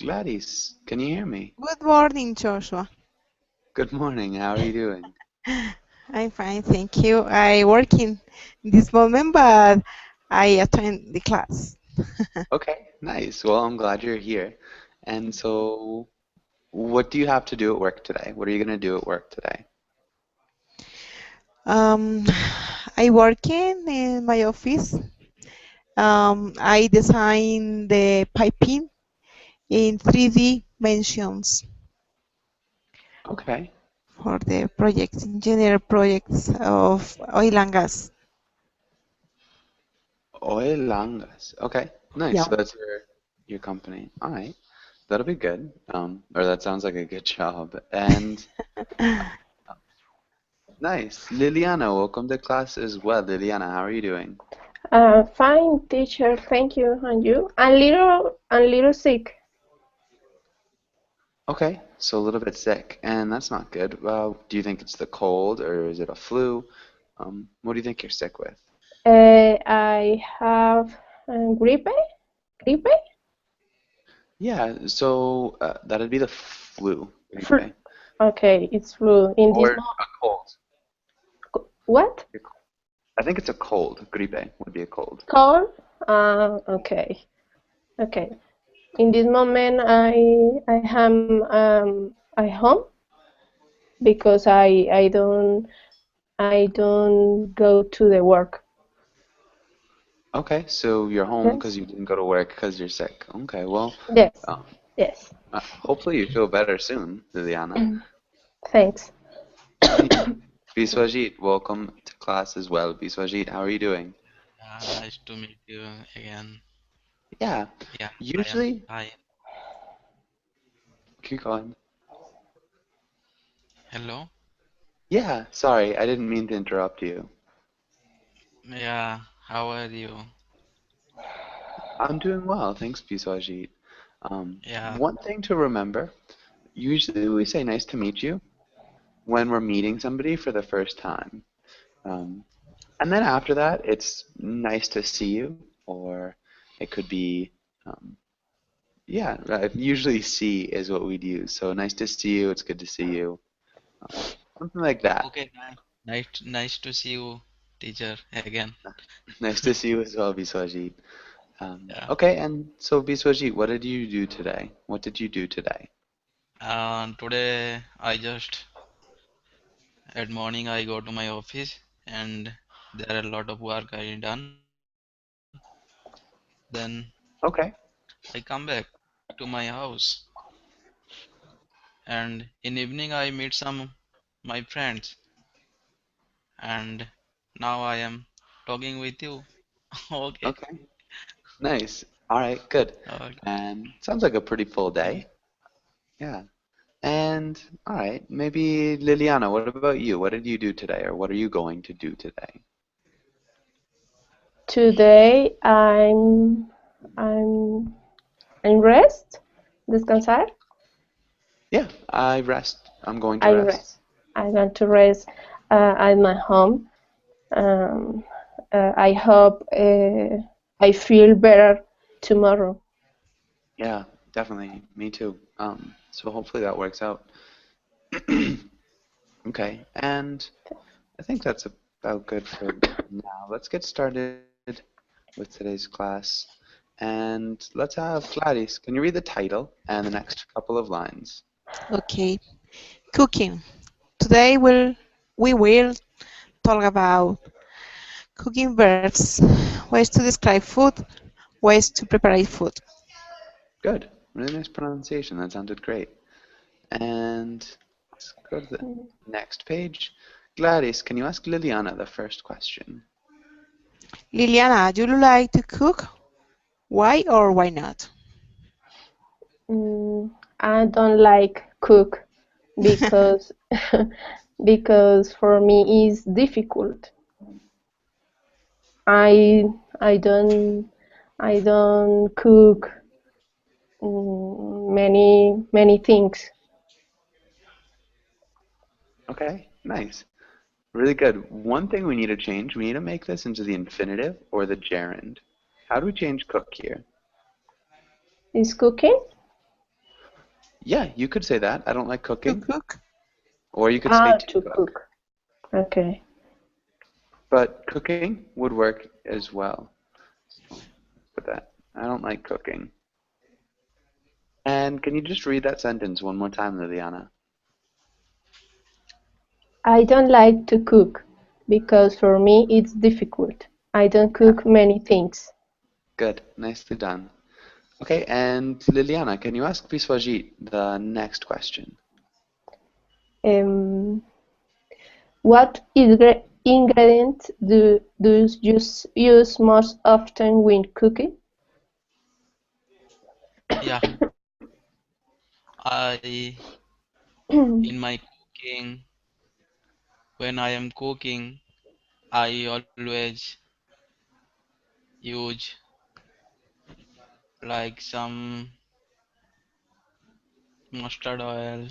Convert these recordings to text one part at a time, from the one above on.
Gladys, can you hear me? Good morning, Joshua. Good morning. How are you doing? I'm fine, thank you. I work in this moment, but I attend the class. Okay, nice. Well, I'm glad you're here. And so, what do you have to do at work today? What are you going to do at work today? Um, I work in my office. I design the piping in 3D dimensions Okay, for the projects, engineer projects of oil and gas. oil and gas. Okay, nice. Yeah. So that's your company. All right, that'll be good. Or that sounds like a good job. And nice. Liliana, welcome to class as well. Liliana, how are you doing? Fine, teacher. Thank you. And you? A little sick. Okay, so a little bit sick, and that's not good. Well, do you think it's the cold or is it a flu? What do you think you're sick with? I have gripe. Gripe? Yeah, so that'd be the flu, Flu. gripe, Okay, it's flu. In this or moment, a cold. what? I think it's a cold. Gripe would be a cold. Cold? Okay. Okay. In this moment, I am at home because I don't go to the work. Okay, so you're home Yes. because you didn't go to work because you're sick. Okay, well, Yes. uh, Yes. hopefully you feel better soon, Liliana. Thanks. Nice. Biswajit, welcome to class as well. Biswajit, how are you doing? Nice to meet you again. Yeah, Yeah, I am. usually, Hi. keep going. Hello. Yeah, sorry, I didn't mean to interrupt you. Yeah, how are you? I'm doing well, thanks, Biswajit. Yeah, One thing to remember, usually we say nice to meet you when we're meeting somebody for the first time. Um, and then after that, it's nice to see you, or it could be, um, yeah, usually see is what we'd use. So nice to see you, it's good to see you, something like that. okay, nice to see you, teacher, again. Nice to see you as well, Biswajit. Yeah. Okay, and so Biswajit, what did you do today? What did you do today? Today I just at morning I go to my office and there are a lot of work I done. Then Okay, I come back to my house and in evening I meet some my friends and now I am talking with you. Okay. okay, nice. All right, good. Okay. And sounds like a pretty full Okay. day. Yeah. And all right, maybe Liliana, what about you? What did you do today, or what are you going to do today? Today I'm in rest, descansar. Yeah, I rest. I'm going to I rest. rest. I want to rest at my home. Um, I hope I feel better tomorrow. Yeah, definitely. Me too. So hopefully that works out. Okay, and I think that's about good for now. Let's get started with today's class. And let's have Gladys. Can you read the title and the next couple of lines? Okay. Cooking. Today we will talk about cooking verbs, ways to describe food, ways to prepare food. Good. Really nice pronunciation. That sounded great. And let's go to the next page. Gladys, can you ask Liliana the first question? Liliana, do you like to cook? Why or why not? Mm, I don't like cook because because for me it's difficult. I I don't I don't cook many things. Okay, nice. Really good. One thing we need to change, we need to make this into the infinitive or the gerund. How do we change cook here? Is cooking? Yeah, you could say that. I don't like To cooking. cook. Or you could say to To cook. cook. Okay. But cooking would work as well. So, put that. I don't like cooking. And can you just read that sentence one more time, Liliana? I don't like to cook because for me it's difficult. I don't Yeah, cook many things. good. Nicely done. Okay, and Liliana, can you ask Biswajit the next question? Um, what ingredient do you use most often when cooking? Yeah, I in my cooking, when I am cooking, I always use like some mustard oil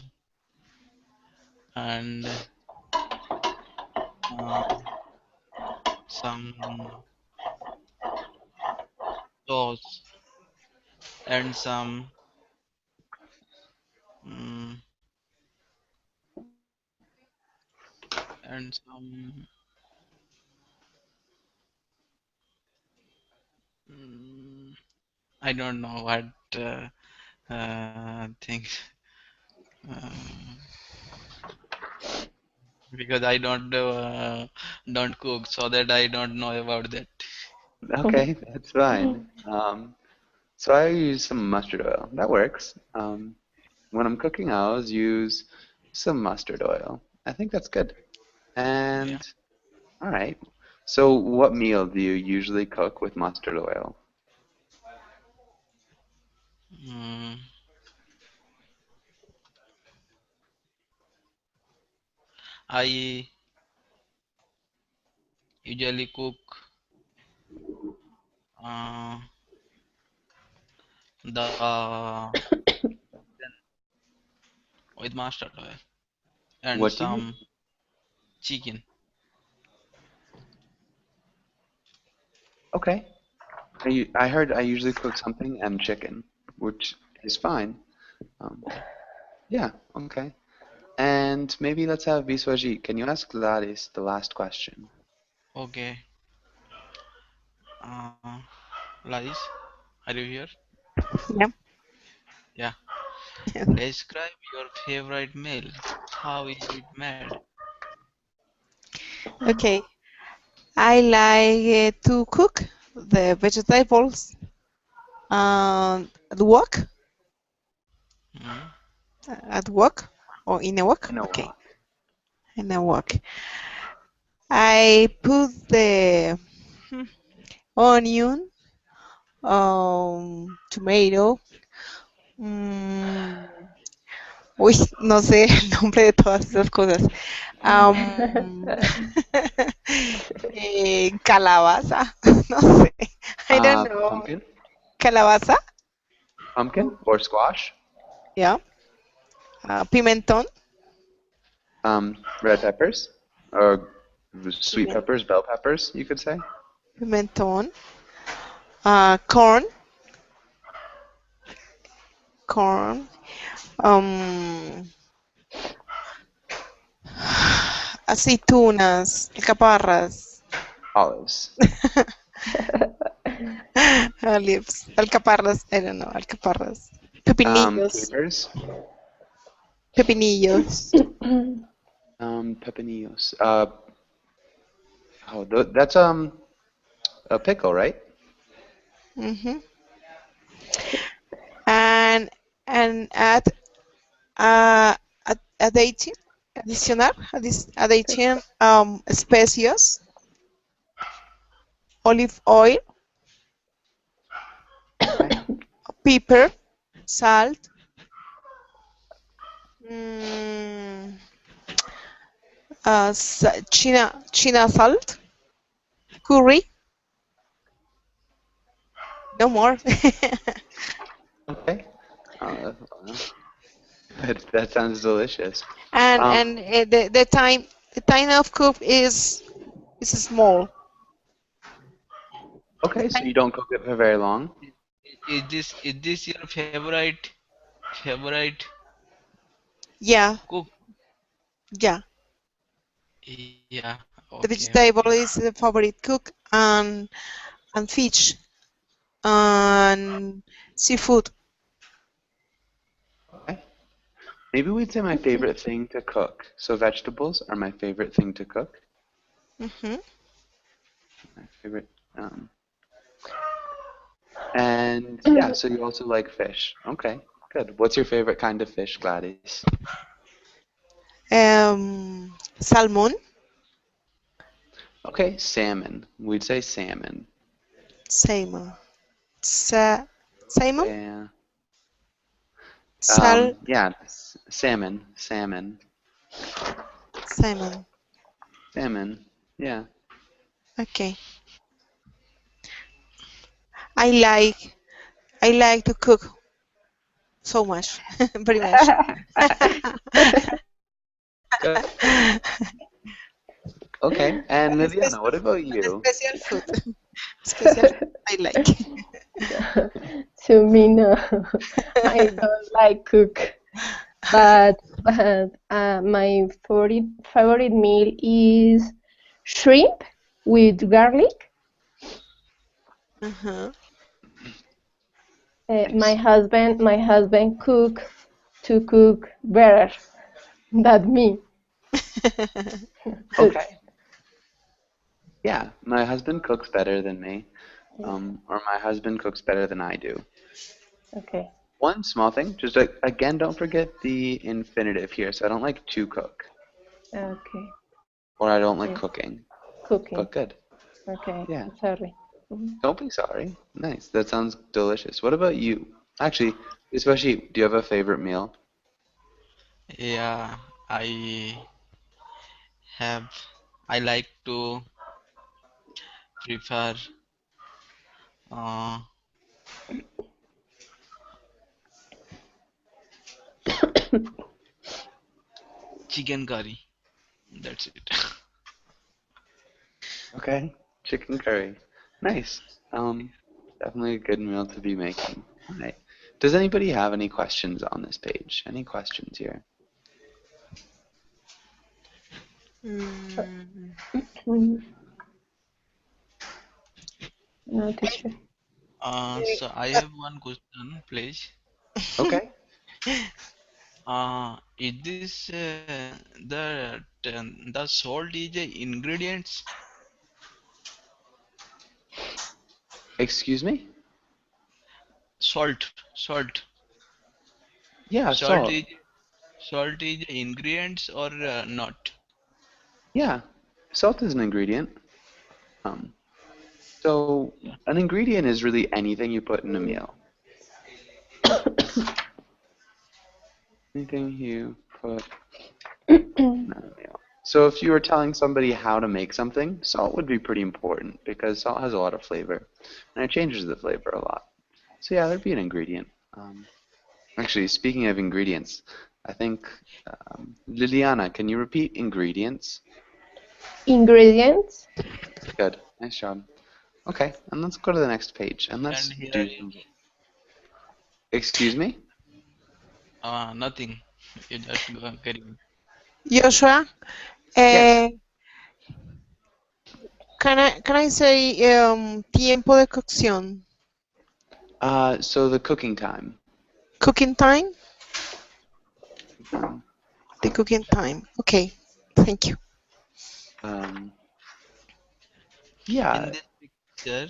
and uh, some sauce and mm, some mm, I don't know what things uh, because I don't cook, so that I don't know about that. Okay, that's fine. So I use some mustard oil. That works. When I'm cooking, I always use some mustard oil. I think that's good. Yeah. And all right. So what meal do you usually cook with mustard oil? Mm, I usually cook uh, the with mustard oil and What do you? some chicken. Okay. I heard I usually cook something and chicken, which is fine. Um, yeah, okay. And maybe let's have Biswajit. Can you ask Gladys the last question? Okay. Uh, Lais, are you here? Yeah. Yeah. Describe your favorite meal. How is it made? Okay. I like to cook the vegetables at work, Mm, at work or in a work. In a Okay, wok. in a work. I put the onion, tomato. mm, Uy, no sé el nombre de todas esas cosas. Am, calabaza, no sé. I don't know. Pumpkin? Calabaza, Pumpkin or squash? yeah. Pimentón, Red peppers or sweet pimen- peppers, bell peppers, you could say. pimentón, corn, corn, um, aceitunas, alcaparras, Olives. olives, alcaparras, I don't know, alcaparras, pepinillos, Capers. pepinillos. Pepinillos. That's a pickle, right? hmm And add uh, addition, addition especias, olive oil, Okay. pepper, salt, mm, China salt, curry, no more. Okay. Uh, that sounds delicious. and Um, the time of cook is small. okay, so you don't cook it for very long. is this your favorite Yeah, Cook. yeah. Yeah. The Okay. vegetable Okay. is the favorite cook, and fish and seafood. Okay. Maybe we'd say my favorite thing to cook. So vegetables are my favorite thing to cook. Hmm. My favorite. And yeah, so you also like fish. Okay, good. What's your favorite kind of fish, Gladys? Salmon, Okay, salmon. We'd say salmon. salmon, salmon, Yeah. sal, Yeah, salmon, salmon, salmon. salmon. Yeah. Okay. I like I like to cook so much, very much. Good. Okay. And Special, Liliana, what about you? special food. Special food I like. To me, no, I don't like cook. But my favorite meal is shrimp with garlic. Uh-huh. My Nice. husband cook better than me. Cooks. Okay. Yeah, my husband cooks better than me. Or my husband cooks better than I do. Okay. One small thing, just again, don't forget the infinitive here. So I don't like to cook, Okay. or I don't like Yes. cooking. Cooking. But good. Okay. Yeah. Sorry. Mhm. Don't be sorry. Nice. That sounds delicious. What about you? Actually, especially, do you have a favorite meal? Yeah. I have. I like to prefer uh, chicken curry. That's it. Okay. Chicken curry. Nice. Um, Definitely a good meal to be making. All right. Does anybody have any questions on this page? Any questions here? Mm, Mm, no, teacher. So I have one question, please. Okay. Is this the salt is a ingredients? Excuse me? Salt. Yeah, Salt salt. is salt is ingredients or not? Yeah. Salt is an ingredient. Um, so an ingredient is really anything you put in a meal. Anything you put in a meal. So if you were telling somebody how to make something, salt would be pretty important because salt has a lot of flavor and it changes the flavor a lot. So yeah, there'd be an ingredient. Actually, speaking of ingredients, I think Liliana, can you repeat ingredients? Ingredients. Good, nice job. Okay, and let's go to the next page and let's And here do some. Excuse me? nothing. You just go carry on. Joshua, Yes. uh, can I say tiempo de cocción? So the cooking time. Cooking time? Um, The cooking time. Okay, thank you. um, yeah. In this picture,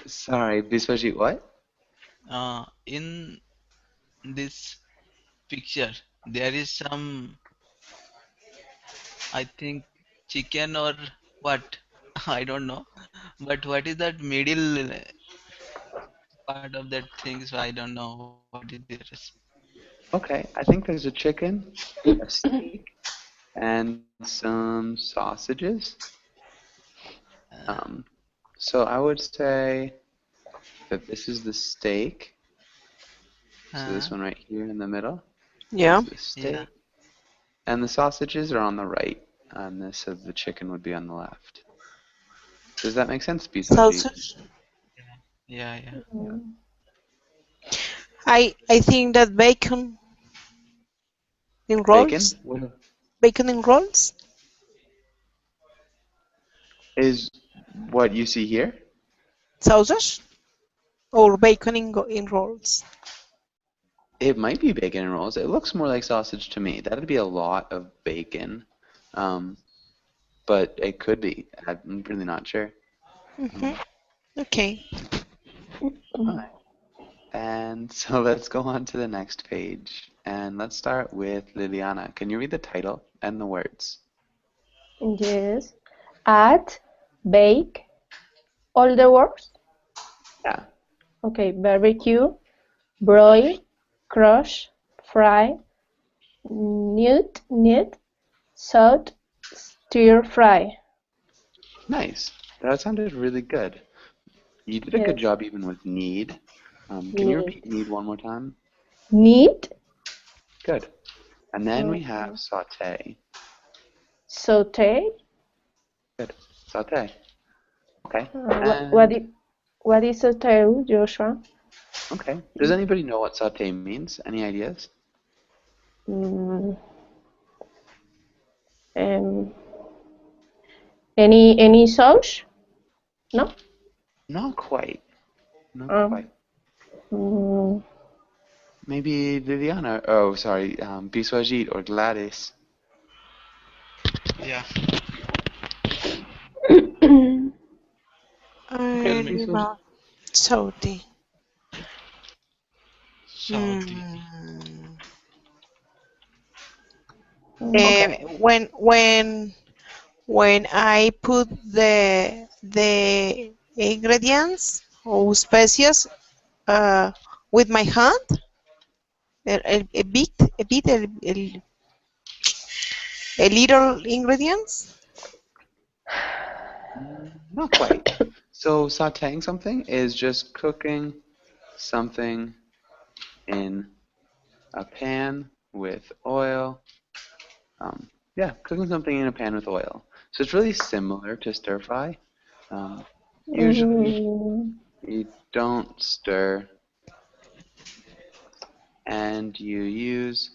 Sorry, Biswajit, what? in this picture, there is some, I think, chicken or what? I don't know. But what is that middle part of that thing? So I don't know what is this. Okay, I think there's a chicken, a steak, and some sausages. Uh, Um, so I would say that this is the steak. So this uh, one right here in the middle Yeah. is the yeah. steak, and the sausages are on the right, and this of the chicken would be on the left. Does that make sense, Biswajit? Sausage. Yeah. Yeah. Mm, I think that bacon. In Bacon? rolls? What Bacon in rolls? is what you see here? Sausage? Or bacon in rolls? It might be bacon and rolls. It looks more like sausage to me. That'd be a lot of bacon. Um, but it could be. I'm really not sure. Mm-hmm. Okay. Alright. And so let's go on to the next page. And let's start with Liliana. Can you read the title and the words? Yes. Add, bake, all the words. Yeah. Okay, barbecue, broil, crush, fry, knead, salt, stir fry. Nice. That sounded really good. You did a good Yes. job even with need. Can you repeat need one more time? Knead, Good. And then we have okay. saute. Saute. Good. Saute. Okay. What is saute, Joshua? Okay. Does anybody know what saute means? Any ideas? Mm, um, any sauce? No. Not quite. Not Um, quite. mm, Maybe Liliana. Oh, sorry. Biswajit or Gladys. Yeah. Okay, Tell me. Biswajit. Saute. Saudi. Okay. When I put the ingredients or species with my hand, a little ingredients. Not quite. So sauteing something is just cooking something in a pan with oil. Yeah, cooking something in a pan with oil. So it's really similar to stir fry. Usually mm, you don't stir and you use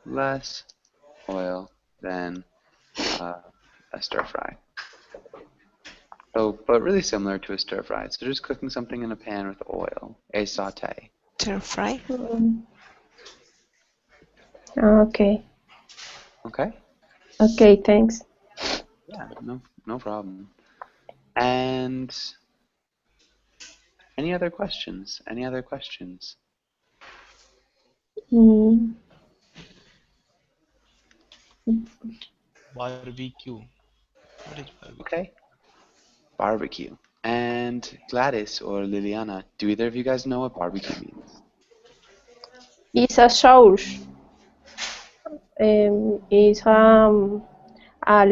less oil than a stir fry. So, but really similar to a stir fry. So just cooking something in a pan with oil, a saute. Stir fry. okay. Okay? Okay, thanks. Yeah, no problem. And any other questions? Any other questions? Mm, Barbecue. What is barbecue? Okay. Barbecue. And Gladys or Liliana, do either of you guys know what barbecue means? it's a sauce. It's a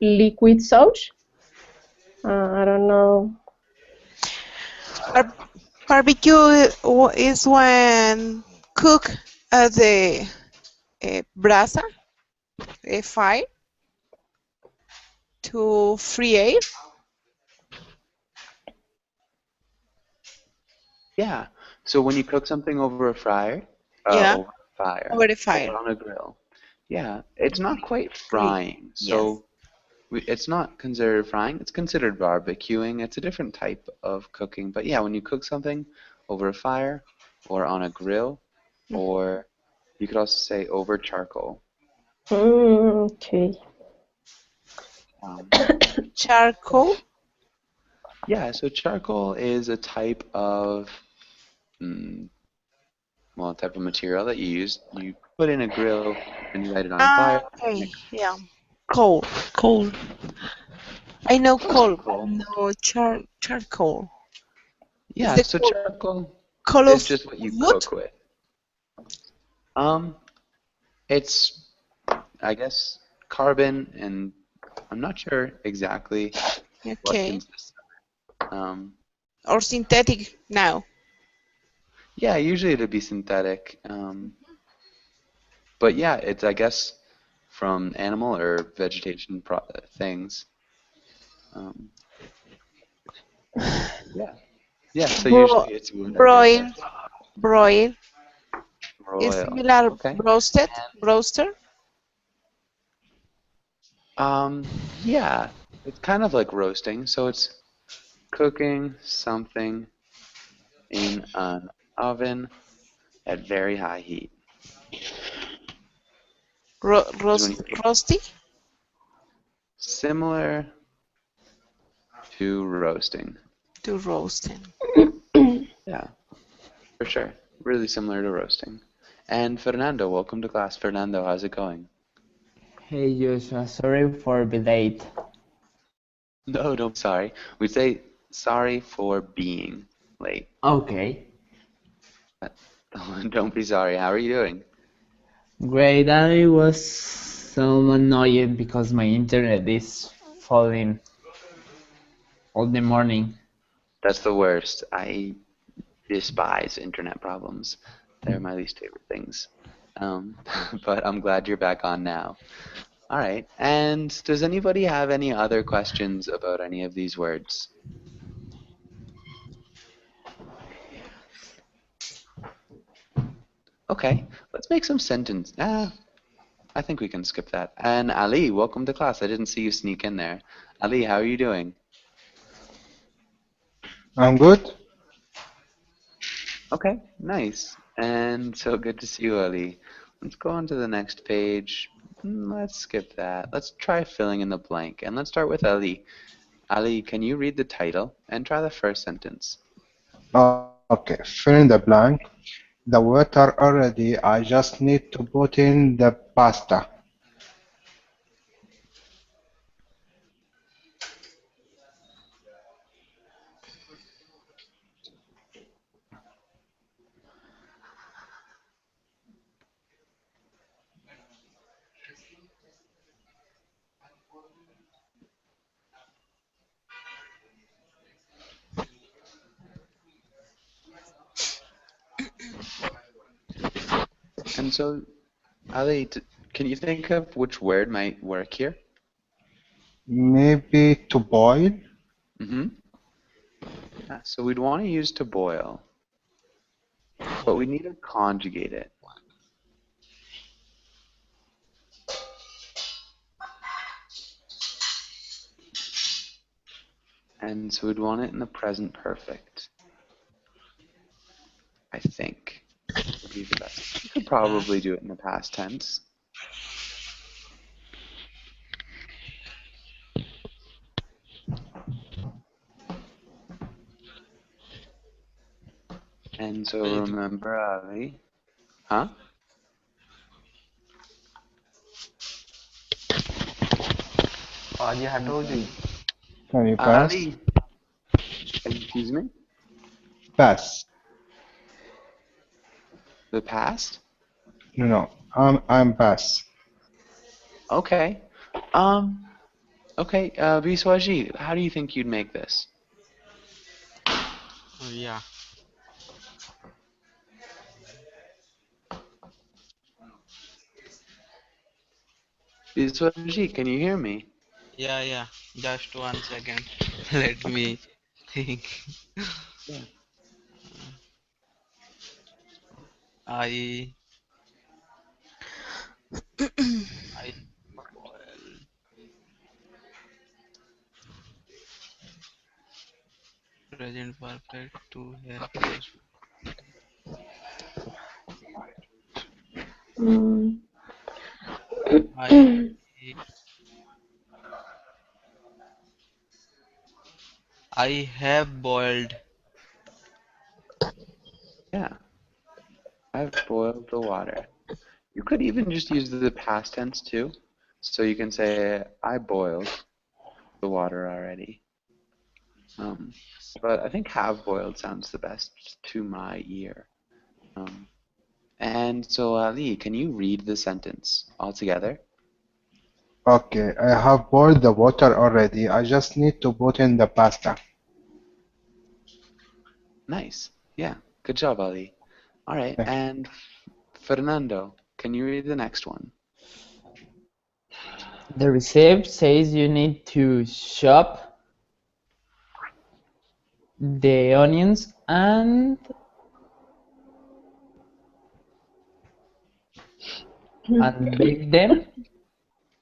liquid sauce. I don't know. Barbecue is when cook at the brasa, a fire, to free air. Yeah. So when you cook something over a fire, Yeah, over a fire, over the or fire. on a grill. Yeah, it's not quite frying. So it's not considered frying. It's considered barbecuing. It's a different type of cooking. But yeah, when you cook something over a fire or on a grill, or you could also say over charcoal. Okay. Charcoal. Yeah, so charcoal is a type of type of material that you use. You put in a grill and you light it on fire. Okay, yeah. Coal. I know coal, but Coal. no charcoal. Yeah, Is so the charcoal coal is of just what you wood? cook with. It's, I guess, carbon, and I'm not sure exactly what Okay. consists of it. Or synthetic now. Yeah, usually it'd be synthetic. But yeah, it's, I guess, from animal or vegetation things. Yeah. Yeah, so Bro usually it's wood, I guess. broil. Broil. Is Broil. similar Okay. roasted, roaster? Yeah, it's kind of like roasting. So it's cooking something in an oven at very high heat. Ro 'Cause when you roasty? similar to roasting. To roasting. Yeah, for sure. Really similar to roasting. And Fernando, welcome to class. Fernando, how's it going? Hey Joshua, sorry for the late. No, don't be sorry. We say sorry for being late. Okay, Don't be sorry. How are you doing? great. I was so annoyed because my internet is falling all the morning. That's the worst. I despise internet problems. They're my least favorite things. Um, but I'm glad you're back on now. All right. And does anybody have any other questions about any of these words? Okay, let's make some sentence. I think we can skip that. And Ali, welcome to class. I didn't see you sneak in there. Ali, how are you doing? I'm good. Okay, nice. And so good to see you, Ali. Let's go on to the next page. Let's skip that. Let's try filling in the blank. And let's start with Ali. Ali, can you read the title and try the first sentence? Okay, fill in the blank. The water already. I just need to put in the pasta. And so, Ali, can you think of which word might work here? Maybe to boil. Mm-hmm. Yeah, so we'd want to use to boil, but we need to conjugate it. And so we'd want it in the present perfect, I think, would be the best. You could probably do it in the past tense. And so remember, Ali, huh? What you have told you? Can you pass? Ali, excuse me? Pass. The past? No, I'm pass. Okay. Okay, Biswaji, how do you think you'd make this? Yeah. Biswaji, can you hear me? Yeah. Just 1 second. Let me think. Yeah. I I boiled present perfect to here plus Mm. I I have boiled. Yeah, I've boiled the water. You could even just use the past tense too. So you can say, I boiled the water already. Um, but I think have boiled sounds the best to my ear. Um, and so, Ali, can you read the sentence all together? Okay, I have boiled the water already. I just need to put in the pasta. Nice. Yeah, good job, Ali. All right, Thank you. and Fernando, can you read the next one? The receipt says you need to chop the onions and And bake them?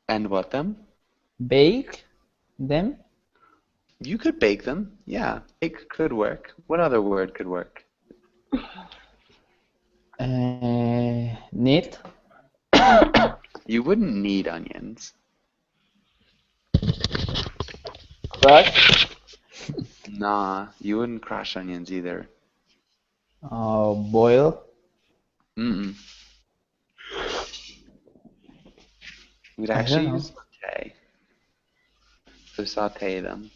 And what them? Bake them? You could bake them. Yeah, bake could work. What other word could work? Knit? You wouldn't need onions. Crush? Nah, you wouldn't crush onions either. Boil? Mm-mm. We'd I don't actually know. use saute. So saute them.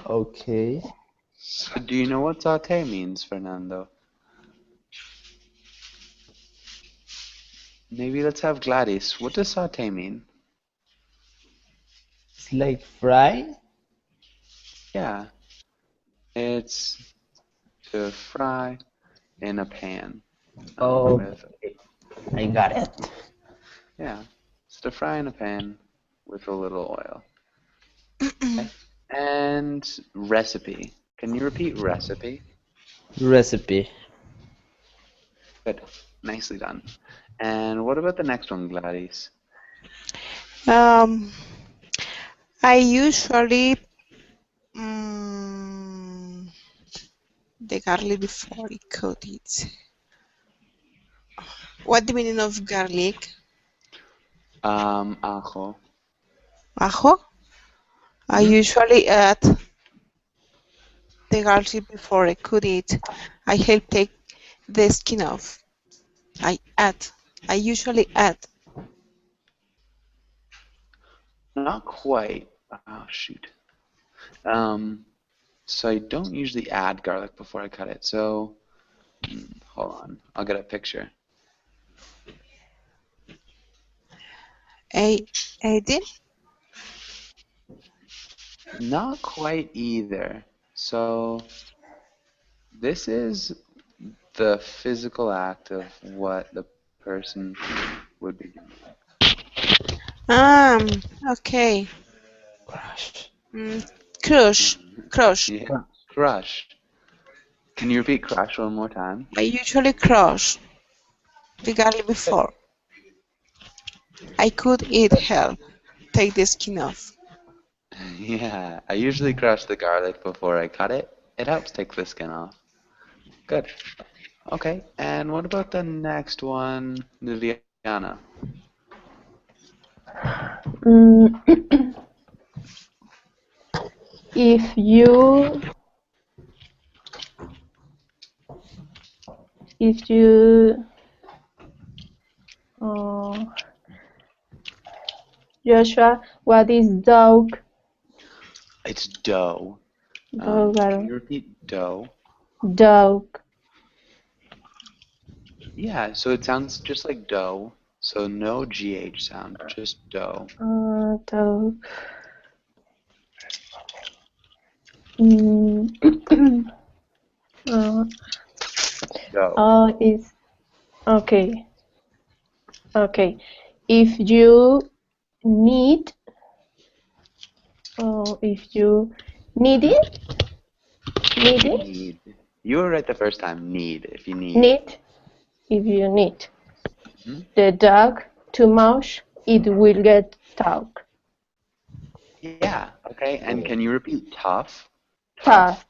Okay. So do you know what saute means, Fernando? Maybe let's have Gladys. What does saute mean? It's like fry? Yeah, it's to fry in a pan. Oh, With, I got it. yeah, it's to fry in a pan with a little oil. Okay. And recipe. Can you repeat recipe? Recipe. Good. Nicely done. And what about the next one, Gladys? I usually the garlic before I cook it. What the meaning of garlic? Ajo. Ajo? I usually add the garlic before I cook it. I help take the skin off. I usually add. Not quite. Oh, shoot. So I don't usually add garlic before I cut it. So, hold on. I'll get a picture. I did. Not quite either. So, this is the physical act of what the person would be doing. Okay. Crush. Crush. Yeah. Crush. Can you repeat crush one more time? I usually crush the garlic before. I could eat help take the skin off. Yeah, I usually crush the garlic before I cut it. It helps take the skin off. Good. Okay, and what about the next one, Liliana? If you Joshua, what is dog? It's dough. Dog, Can you repeat dough? dog. Yeah, so it sounds just like dough. So no GH sound, just dough. Dog. Dough. Is okay. Okay. If you need, if you need it, Need. You were right the first time. Need, if you need. if you need Mhm. the dog too much, it will get dog. Yeah, okay. And can you repeat tough? Tough.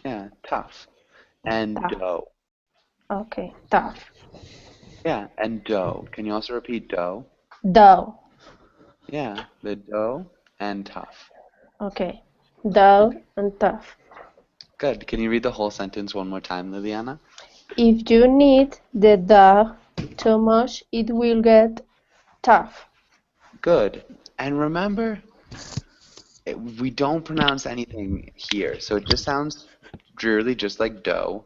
Yeah, tough. And Tough. dough. Okay, tough. Yeah, and dough. Can you also repeat dough? Dough. Yeah, the dough and tough. Okay, dough and tough. Good. Can you read the whole sentence one more time, Liliana? If you need the dog too much, it will get tough. Good. And remember, we don't pronounce anything here, so it just sounds drearily just like dough.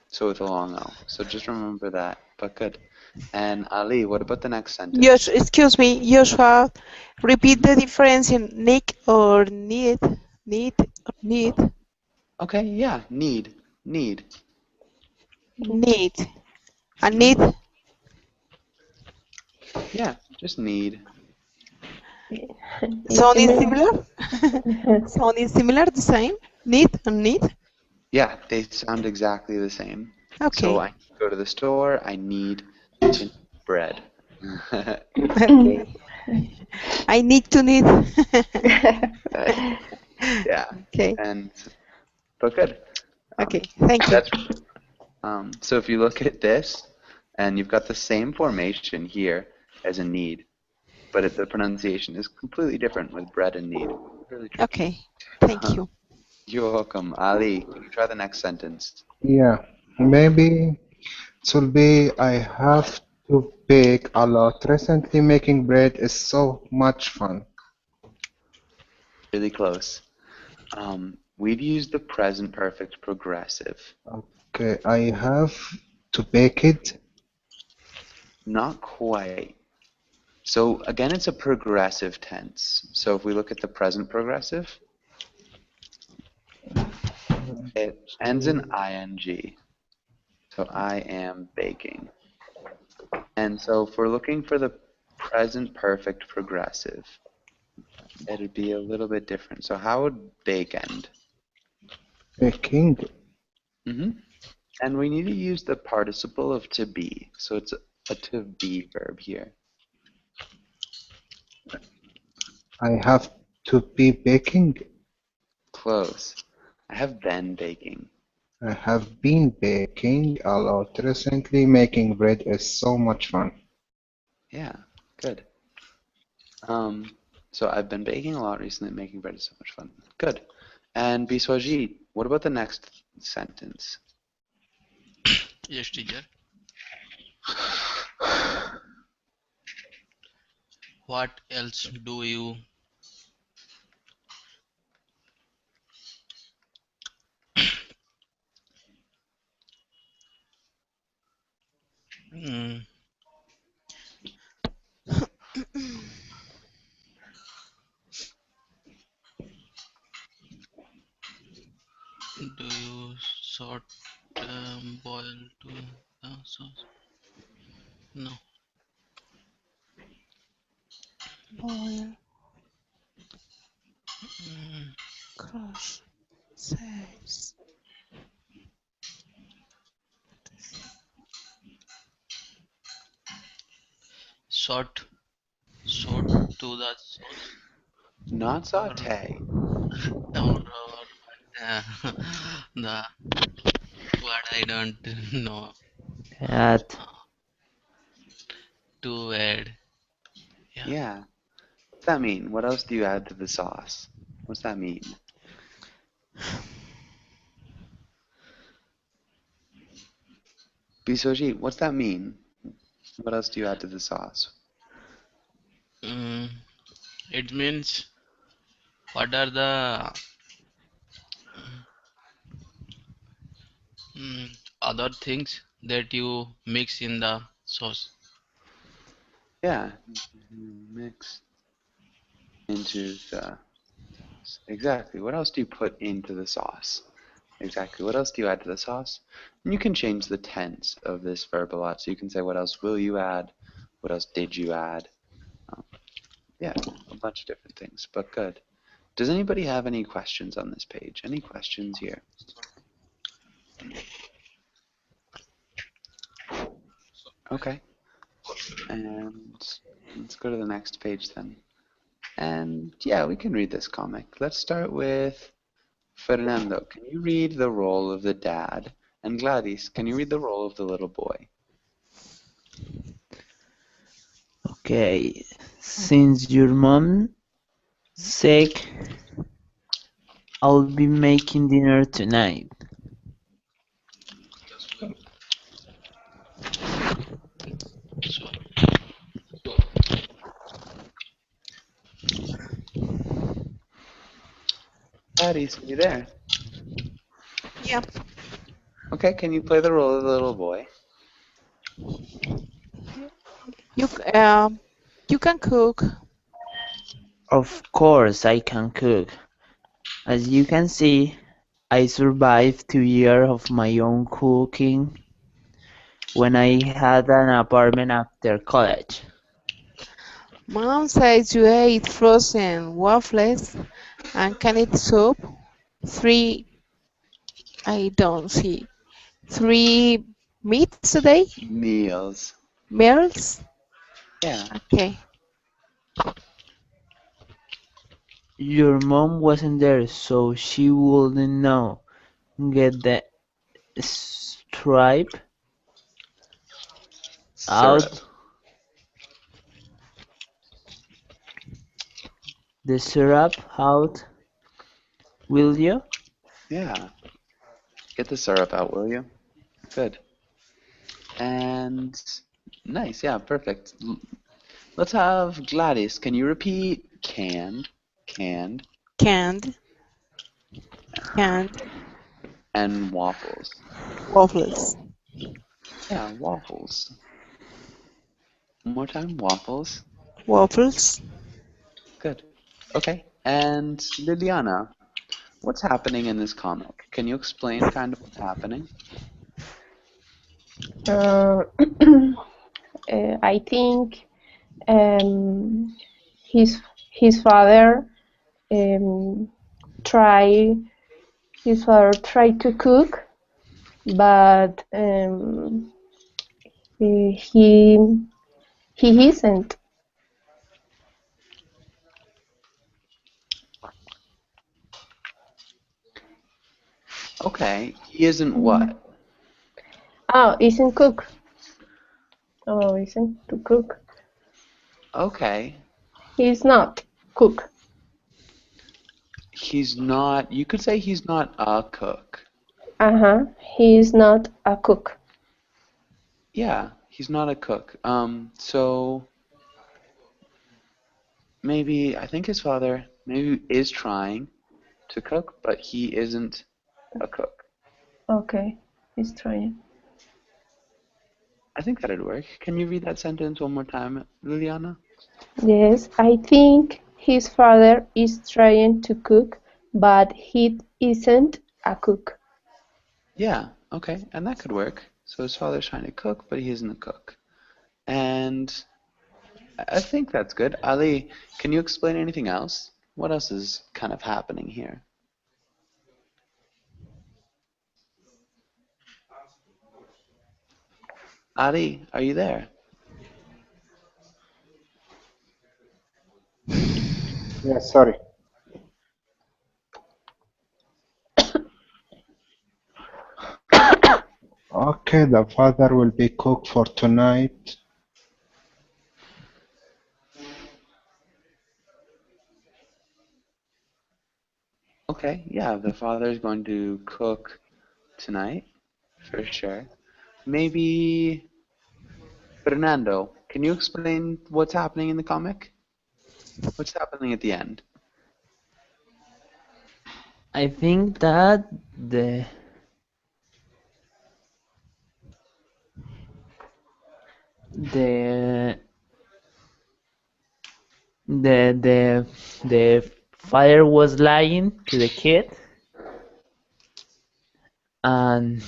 So with a long O. So just remember that. But good. And Ali, what about the next sentence? Yes, excuse me, Joshua. Repeat the difference in nick or need. Need or need. Okay, yeah, need. Need. A need. Yeah, just need. Sounding similar? Sounding similar, the same? Need and need? Yeah, they sound exactly the same. Okay. So go to the store. I need to bread. Okay. I need to need. Yeah. Okay. But good. Okay. Thank you. That's so if you look at this, and you've got the same formation here as a need, but the pronunciation is completely different with bread and need. Really tricky. Okay. Thank you. You're welcome. Ali, can you try the next sentence? Yeah, maybe it will be I have to bake a lot. Recently, making bread is so much fun. Really close. We've used the present perfect progressive. Okay, I have to bake it. Not quite. So again, it's a progressive tense. So if we look at the present progressive, it ends in ing. So I am baking. And so if we're looking for the present perfect progressive, it'd be a little bit different. So how would bake end? Baking. And we need to use the participle of to be. So it's a to be verb here. I have to be baking. Close. I have been baking. I have been baking a lot recently. Making bread is so much fun. Yeah, good. So I've been baking a lot recently. Making bread is so much fun. Good. And Biswajit, what about the next sentence? Yes, teacher. What else do you mm, do you sort boil to sauce? No. Boil, Mm, crush, size. sort to the sauce Not saute. or uh, the what I don't know Add. to add. Yeah. Yeah. What's that mean? What else do you add to the sauce? What's that mean? Biswajit, what's that mean? What else do you add to the sauce? Mm, it means what are the other things that you mix in the sauce. Yeah. Mix into the exactly. What else do you put into the sauce? Exactly. What else do you add to the sauce? And you can change the tense of this verb a lot. So you can say, what else will you add? What else did you add? Yeah, a bunch of different things, but good. Does anybody have any questions on this page? Any questions here? Okay. And let's go to the next page then. And yeah, we can read this comic. Let's start with Fernando. Can you read the role of the dad? And Gladys, can you read the role of the little boy? Okay. Since your mom's sick, I'll be making dinner tonight. Gladys, are you there? Yeah. Okay, can you play the role of the little boy? You can cook. Of course I can cook. As you can see, I survived 2 years of my own cooking when I had an apartment after college. Mom says you ate frozen waffles and canned soup. I don't see. 3 Meats today? Meals. Meals? Yeah. Okay. Your mom wasn't there, so she wouldn't know. Get the stripe Syrup. out, the syrup out, will you? Yeah. Get the syrup out, will you? Good. And nice. Yeah, perfect. Let's have Gladys. Can you repeat canned, canned, Canned. Canned. and waffles? Waffles. Yeah, waffles. One more time, waffles. Waffles. Good. Okay. And Liliana, what's happening in this comic? Can you explain kind of what's happening? Uh, I think um, his father um, try his father tried to cook, but he isn't. Okay. He isn't what? Oh, isn't cook. Oh, isn't to cook. Okay. He's not cook. He's not, you could say he's not a cook. He's not a cook. Yeah, he's not a cook. So maybe, I think his father maybe is trying to cook, but he isn't a cook. Okay, he's trying. I think that'd work. Can you read that sentence one more time, Liliana? Yes, I think his father is trying to cook, but he isn't a cook. Yeah, okay, and that could work. So his father's trying to cook, but he isn't a cook. And I think that's good. Ali, can you explain anything else? What else is kind of happening here? Ali, are you there? Yes, sorry. Okay, the father will be cook for tonight. Okay, yeah, the father's going to cook tonight, for sure. Maybe Fernando, can you explain what's happening in the comic? What's happening at the end? I think that the the father was lying to the kid, and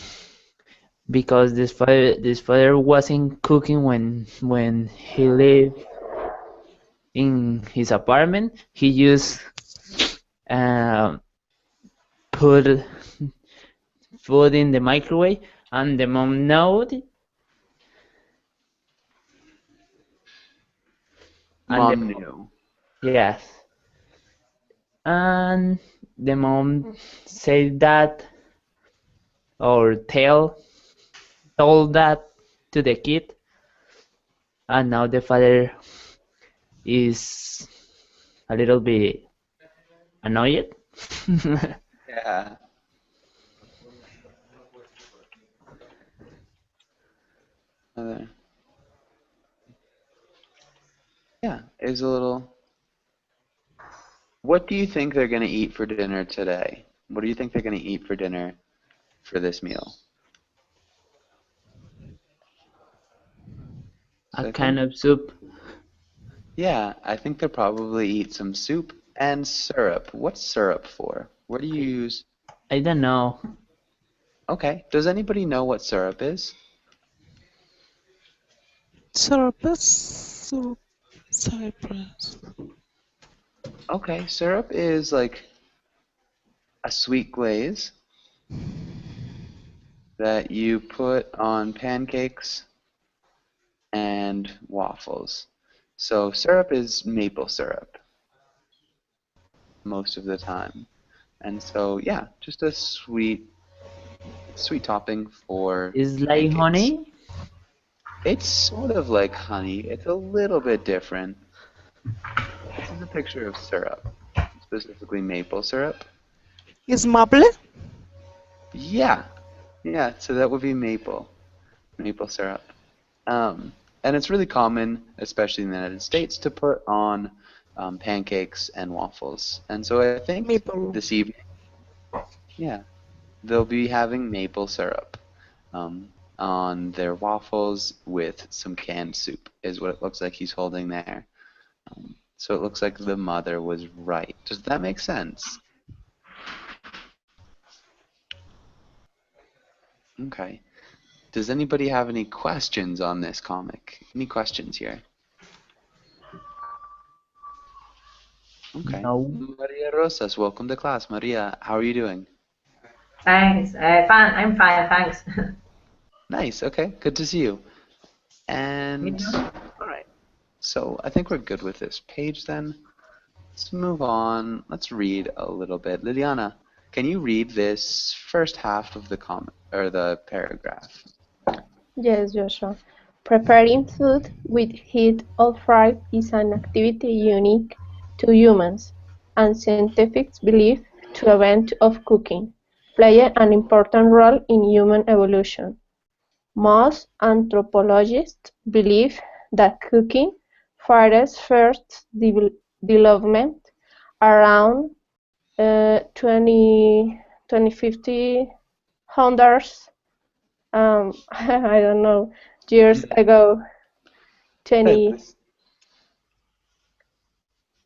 because this father wasn't cooking when he lived in his apartment, he just uh, put food in the microwave, and the mom knowed, and Mom knew. yes, and the mom said that, or told that to the kid, and now the father is a little bit annoyed. Yeah. Uh, yeah, is a little. What do you think they're going to eat for dinner today? What do you think they're going to eat for dinner for this meal? A Second? kind of soup. Yeah, I think they'll probably eat some soup and syrup. What's syrup for? Where do you use? I don't know. Okay, does anybody know what syrup is? Cyprus. Cyprus. Okay, syrup is like a sweet glaze that you put on pancakes and waffles. So syrup is maple syrup most of the time. And so yeah, just a sweet topping for Is like pancakes. honey? It's sort of like honey. It's a little bit different. This is a picture of syrup, specifically maple syrup. Is maple? Yeah, yeah. So that would be maple syrup. And it's really common, especially in the United States, to put on pancakes and waffles. And so I think Maple. this evening, yeah, they'll be having maple syrup on their waffles with some canned soup, is what it looks like he's holding there. So it looks like the mother was right. Does that make sense? Okay. Does anybody have any questions on this comic? Any questions here? Okay. No. Maria Rosas, welcome to class. Maria, how are you doing? Thanks. Fine. I'm fine. Thanks. Nice. Okay. Good to see you. And all right. So I think we're good with this page then. Let's move on. Let's read a little bit. Liliana, can you read this first half of the comment or the paragraph? Yes, Joshua. Preparing food with heat or fry is an activity unique to humans, and scientists believe to event of cooking play an important role in human evolution. Most anthropologists believe that cooking first development around 2050 hundreds I don't know, years ago, 20, This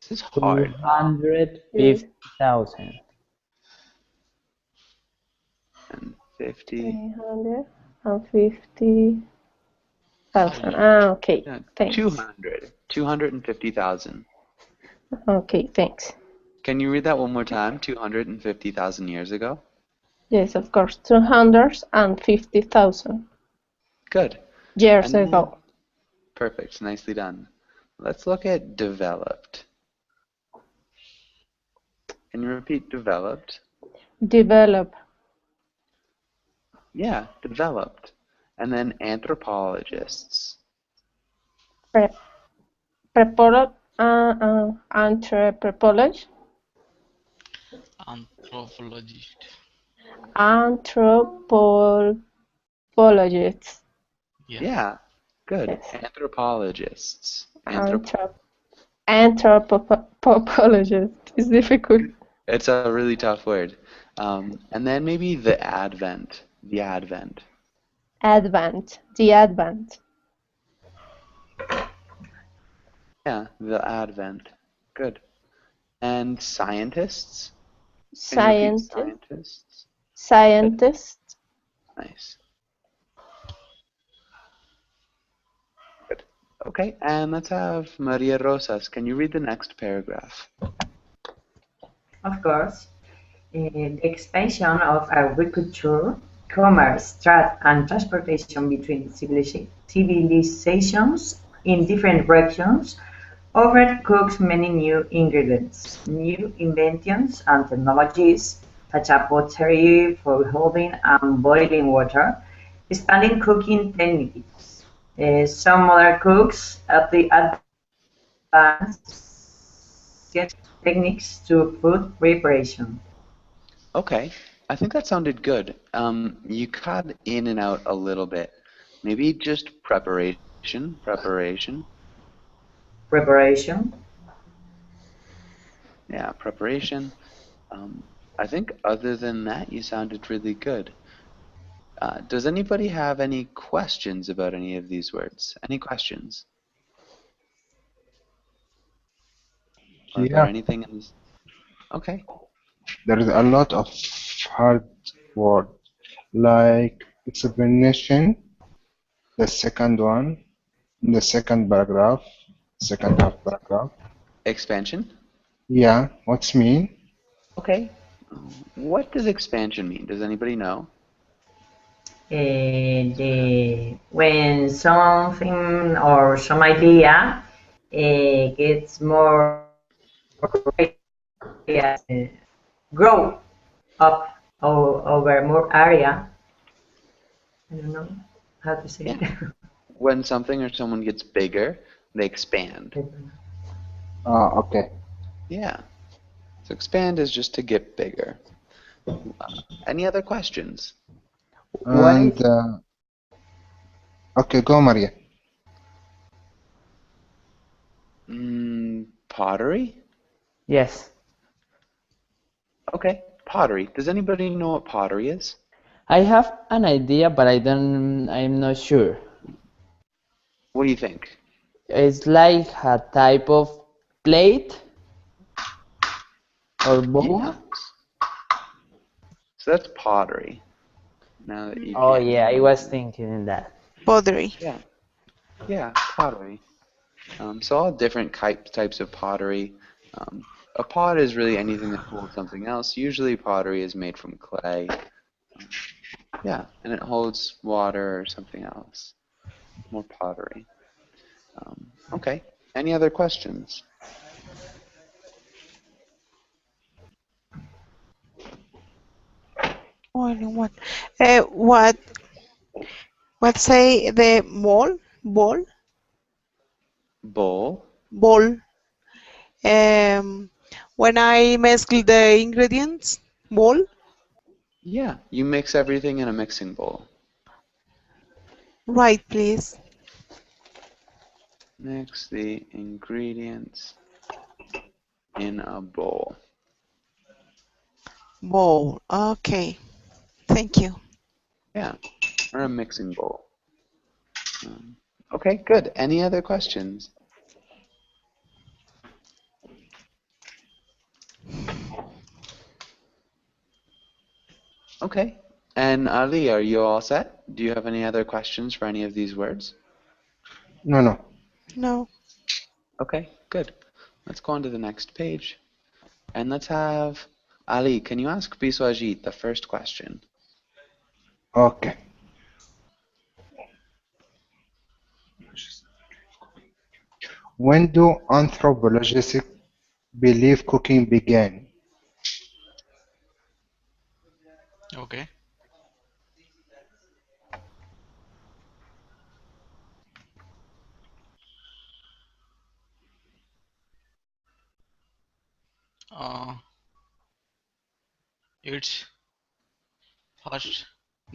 is hard. 250,000. And 50. 350,000. Okay, Yeah, thanks. 250,000. Okay, thanks. Can you read that one more time? 250,000 years ago? Yes, of course, 250,000 Good. years And ago. Perfect. Nicely done. Let's look at developed. Can you repeat developed? Develop. Yeah, developed. And then anthropologists. Anthropology. Anthropologist. Anthropologists. Yeah, good. Yes. Anthropologists. Anthropologist is difficult. It's a really tough word. And then maybe the advent. The advent. The advent. Yeah, the advent. Good. And scientists? Can you repeat scientists? Scientists. Nice. Good. Okay, and let's have Maria Rosas. Can you read the next paragraph? Of course. The expansion of agriculture, commerce, trade, and transportation between civilizations in different regions offered cooks many new ingredients, new inventions and technologies, such as pottery for holding and boiling water, expanding cooking techniques. Some modern cooks advanced techniques to food preparation. Okay, I think that sounded good. You cut in and out a little bit. Maybe just preparation. Yeah, preparation. I think other than that, you sounded really good. Does anybody have any questions about any of these words? Any questions? Or is there Yeah, anything in this? Okay. there is a lot of hard word like explanation, the second one, the second paragraph, second half paragraph. Expansion? Yeah, what's mean? Okay. What does expansion mean? Does anybody know? when something or some idea gets more grow up over more area. I don't know how to say Yeah. it. When something or someone gets bigger, they expand. Okay. Yeah. So expand is just to get bigger. Any other questions? What And is okay, go Maria. Pottery? yes? Okay, pottery. Does anybody know what pottery is? I have an idea, but I'm not sure. What do you think? It's like a type of plate or bowl. Yeah. So that's pottery. Now that you've Oh given yeah, I me- was thinking that. Pottery. Yeah. Yeah, pottery. So all different types of pottery. A pot is really anything that holds something else. Usually pottery is made from clay. Yeah, and it holds water or something else. More pottery. Okay. Any other questions? Only one. What say the Bowl. ball? When I mix the ingredients, ball. Yeah, you mix everything in a mixing bowl. Right, please. Mix the ingredients in a bowl. Bowl. Okay. Thank you. Yeah, or a mixing bowl. Okay, good. Any other questions? Okay. And Ali, are you all set? Do you have any other questions for any of these words? No. No. Okay, good. Let's go on to the next page. And let's have Ali, can you ask Biswajit the first question? Okay. When do anthropologists believe cooking began? Okay. Uh, it's first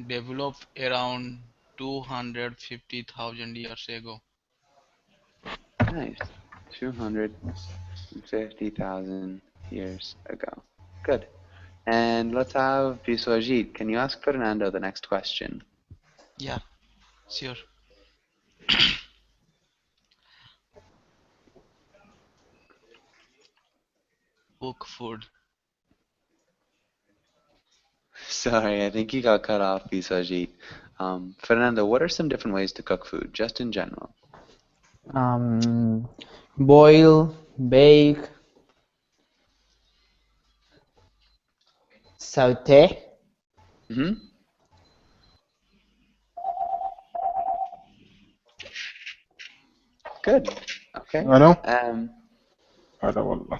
developed around 250,000 years ago. Nice. 250,000 years ago. Good. And let's have Biswajit. Can you ask Fernando the next question? Yeah, sure. Cook food. Sorry, I think you got cut off, Biswajit. Fernando, what are some different ways to cook food, just in general? Boil, bake, saute. Mm-hmm. Good. Okay. Hello? Um, هذا والله.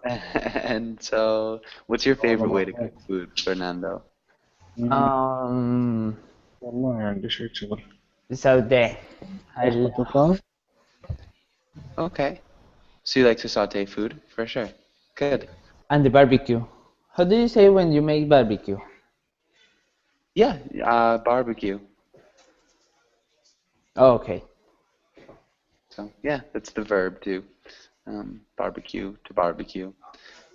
and so, what's your favorite way to cook food, Fernando? والله عندي شوية شغل. Saute. Okay. So you like to saute food, for sure. Good. And the barbecue. How do you say when you make barbecue? Yeah, barbecue. Oh, okay. So yeah, that's the verb too. Barbecue, to barbecue.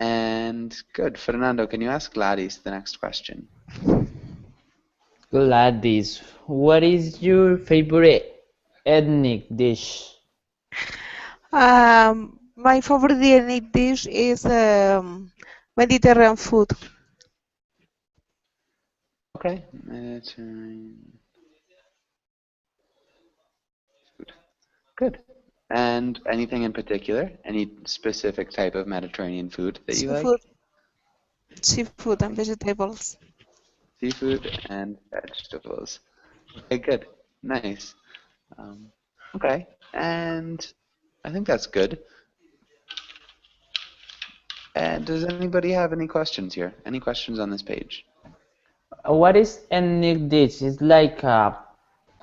And good. Fernando, can you ask Gladys the next question? Gladys, what is your favorite ethnic dish? My favorite ethnic dish is Mediterranean food. Okay. Mediterranean food. Good. And anything in particular? Any specific type of Mediterranean food that you like? Seafood and vegetables. seafood and vegetables. Okay, good. Nice. Okay, and I think that's good. And does anybody have any questions here? Any questions on this page? What is ethnic dish? Is like a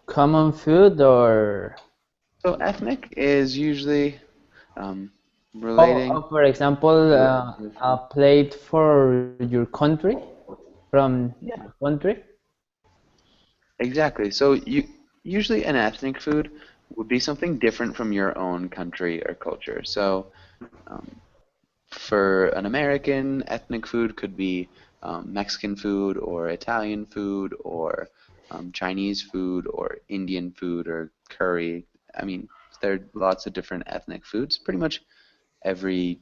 common food or? So ethnic is usually relating. For example, a plate for your country, from Yeah. your country. Exactly. So usually an ethnic food would be something different from your own country or culture. So for an American, ethnic food could be Mexican food or Italian food or Chinese food or Indian food or curry. I mean, there are lots of different ethnic foods. Pretty much every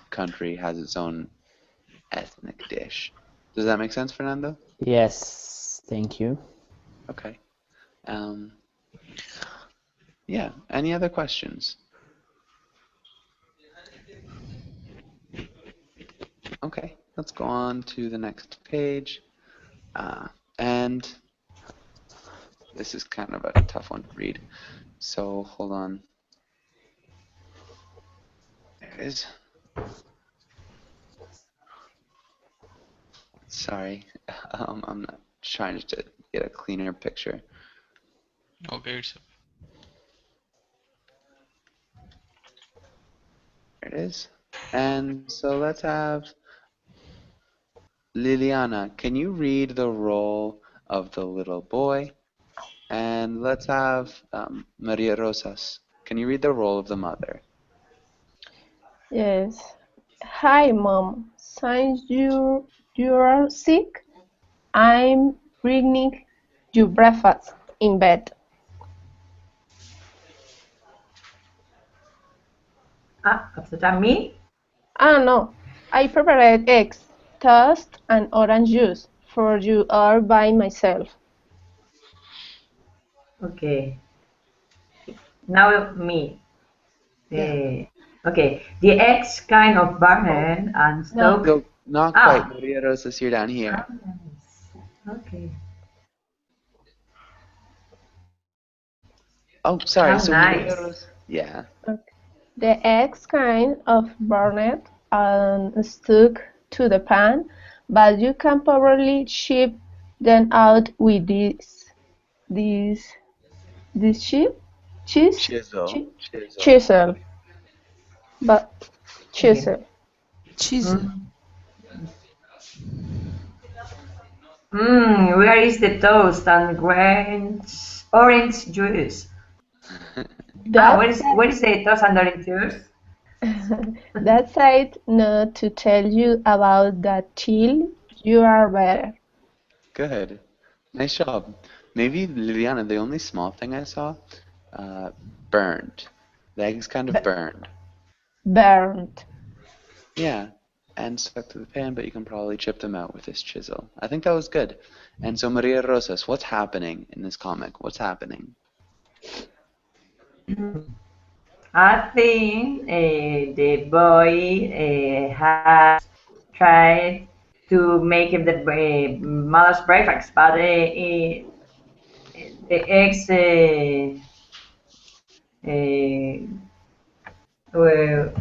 country has its own ethnic dish. Does that make sense, Fernando? Yes, thank you. Okay. Yeah, any other questions? Okay, let's go on to the next page. And this is kind of a tough one to read. So hold on. There it is. Sorry, I'm not trying to get a cleaner picture. Okay, it's There it is. And so let's have Liliana. Can you read the role of the little boy? And let's have Maria Rosas. Can you read the role of the mother? Yes. Hi, Mom. Since you're sick, I'm bringing you breakfast in bed. After that, me? No. I prepared eggs, toast, and orange juice for you all by myself. Okay. Now me. Yeah. Okay. The eggs kind of burn and stove. No, not quite. Maria Rosas, you're down here. Okay. Oh, sorry. How So nice. Maria Rosas. Yeah. Okay. The eggs kind of burned and stuck to the pan, but you can probably chip them out with this cheese Chisel. chisel, but chisel. Chisel. Where is the toast and orange juice? Where is the toast and orange juice? That's it. Not to tell you about that till you are better. Good. Nice job. Maybe, Liliana, the only small thing I saw, burned. The egg's kind of burned. Burned. Yeah, and stuck to the pan, but you can probably chip them out with this chisel. I think that was good. And so, Maria Rosas, what's happening in this comic? What's happening? I think the boy has tried to make the mother's breakfast, but the eggs they were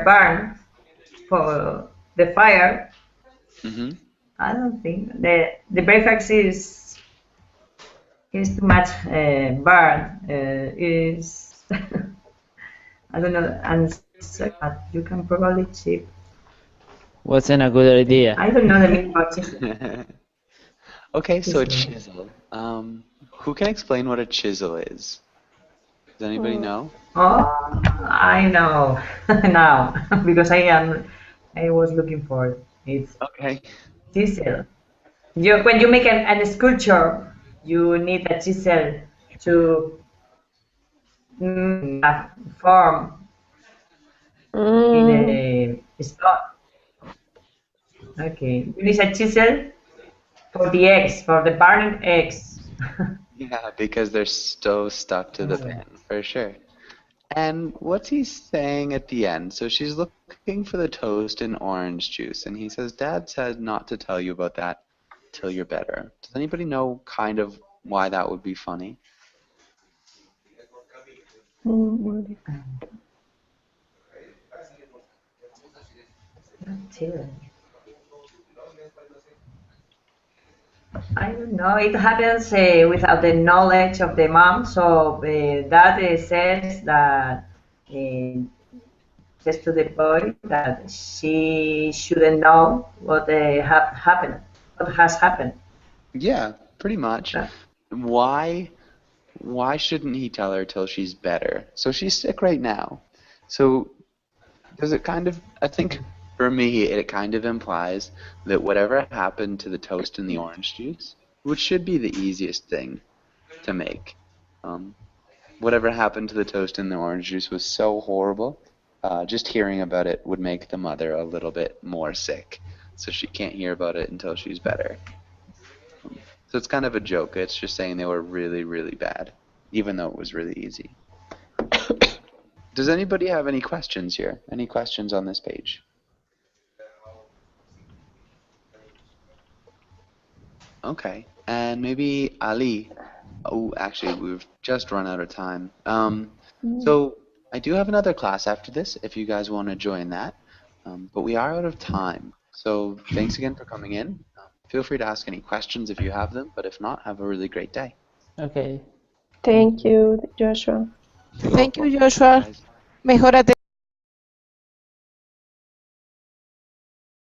burned for the fire. Mm-hmm. I don't think the breakfast is too much burned. Is I don't know, and so you can probably chip. Wasn't a good idea. I don't know the meaning of chisel. Okay, so a chisel. Who can explain what a chisel is? Does anybody know? Oh, I know now because I was looking for it. It's Okay. chisel. When you make a sculpture, you need a chisel to form in a spot. Okay, you need a chisel for the eggs, for the burning eggs. Yeah, because they're so stuck to the pan, for sure. And what's he saying at the end? So she's looking looking for the toast and orange juice, and he says, Dad said not to tell you about that till you're better. Does anybody know kind of why that would be funny? I don't know. It happens without the knowledge of the mom. So that says that says to the boy that she shouldn't know what happened, what has happened. Yeah, pretty much. Yeah. Why shouldn't he tell her till she's better? So she's sick right now. So does it kind of, I think for me, it kind of implies that whatever happened to the toast and the orange juice, which should be the easiest thing to make, whatever happened to the toast and the orange juice was so horrible, just hearing about it would make the mother a little bit more sick. So she can't hear about it until she's better. So it's kind of a joke. It's just saying they were really, really bad, even though it was really easy. Does anybody have any questions here? Any questions on this page? Okay, and maybe Ali. Oh, actually, we've just run out of time. So I do have another class after this if you guys want to join that, but we are out of time. So thanks again for coming in. Feel free to ask any questions if you have them, but if not, have a really great day. Okay. Thank you, Joshua. Thank you, Joshua. Guys. Mejórate.